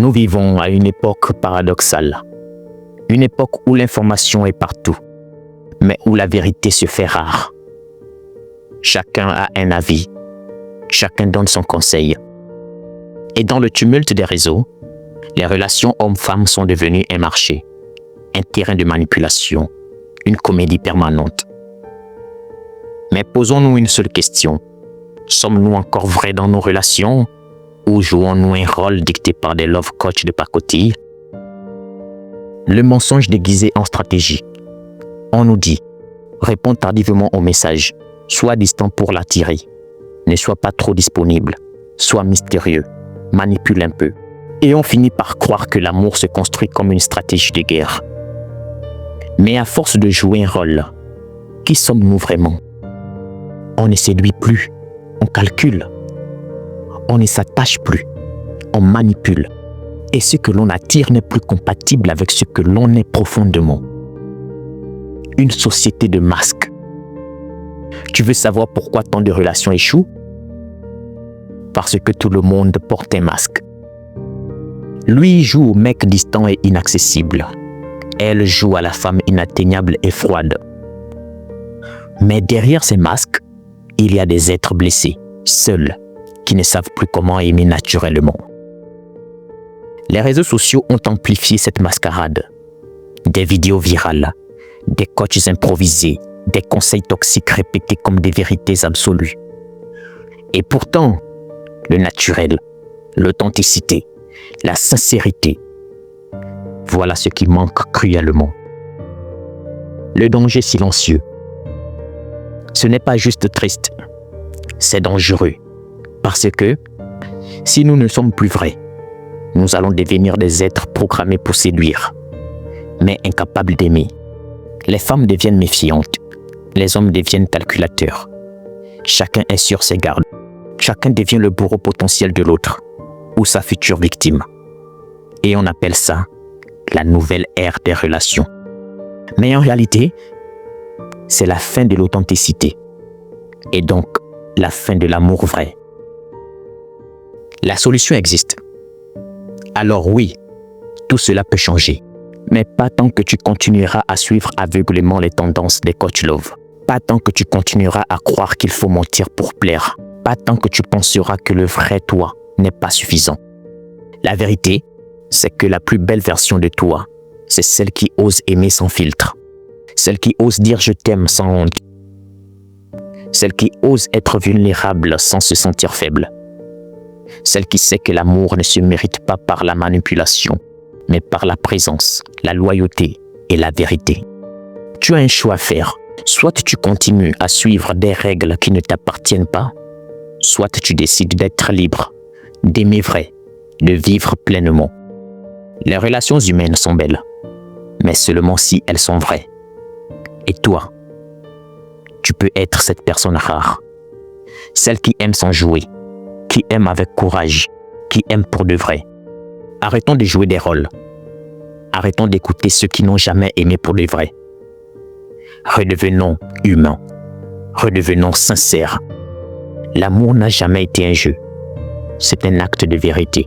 Nous vivons à une époque paradoxale. Une époque où l'information est partout, mais où la vérité se fait rare. Chacun a un avis, chacun donne son conseil. Et dans le tumulte des réseaux, les relations hommes-femmes sont devenues un marché, un terrain de manipulation, une comédie permanente. Mais posons-nous une seule question. Sommes-nous encore vrais dans nos relations ou jouons-nous un rôle dicté par des love coachs de pacotille? Le mensonge déguisé en stratégie. On nous dit, réponds tardivement au message, sois distant pour l'attirer, ne sois pas trop disponible, sois mystérieux, manipule un peu. Et on finit par croire que l'amour se construit comme une stratégie de guerre. Mais à force de jouer un rôle, qui sommes-nous vraiment? On ne séduit plus, on calcule. On ne s'attache plus, on manipule. Et ce que l'on attire n'est plus compatible avec ce que l'on est profondément. Une société de masques. Tu veux savoir pourquoi tant de relations échouent? Parce que tout le monde porte un masque. Lui joue au mec distant et inaccessible. Elle joue à la femme inatteignable et froide. Mais derrière ces masques, il y a des êtres blessés, seuls, qui ne savent plus comment aimer naturellement. Les réseaux sociaux ont amplifié cette mascarade. Des vidéos virales, des coachs improvisés, des conseils toxiques répétés comme des vérités absolues. Et pourtant, le naturel, l'authenticité, la sincérité, voilà ce qui manque cruellement. Le danger silencieux. Ce n'est pas juste triste, c'est dangereux. Parce que, si nous ne sommes plus vrais, nous allons devenir des êtres programmés pour séduire, mais incapables d'aimer. Les femmes deviennent méfiantes, les hommes deviennent calculateurs. Chacun est sur ses gardes. Chacun devient le bourreau potentiel de l'autre, ou sa future victime. Et on appelle ça la nouvelle ère des relations. Mais en réalité, c'est la fin de l'authenticité, et donc la fin de l'amour vrai. La solution existe. Alors oui, tout cela peut changer, mais pas tant que tu continueras à suivre aveuglément les tendances des coach love. Pas tant que tu continueras à croire qu'il faut mentir pour plaire. Pas tant que tu penseras que le vrai toi n'est pas suffisant. La vérité, c'est que la plus belle version de toi, c'est celle qui ose aimer sans filtre. Celle qui ose dire je t'aime sans honte. Celle qui ose être vulnérable sans se sentir faible. Celle qui sait que l'amour ne se mérite pas par la manipulation, mais par la présence, la loyauté et la vérité. Tu as un choix à faire. Soit tu continues à suivre des règles qui ne t'appartiennent pas, soit tu décides d'être libre, d'aimer vrai, de vivre pleinement. Les relations humaines sont belles, mais seulement si elles sont vraies. Et toi, tu peux être cette personne rare, celle qui aime sans jouer, qui aime avec courage, qui aime pour de vrai. Arrêtons de jouer des rôles. Arrêtons d'écouter ceux qui n'ont jamais aimé pour de vrai. Redevenons humains. Redevenons sincères. L'amour n'a jamais été un jeu. C'est un acte de vérité.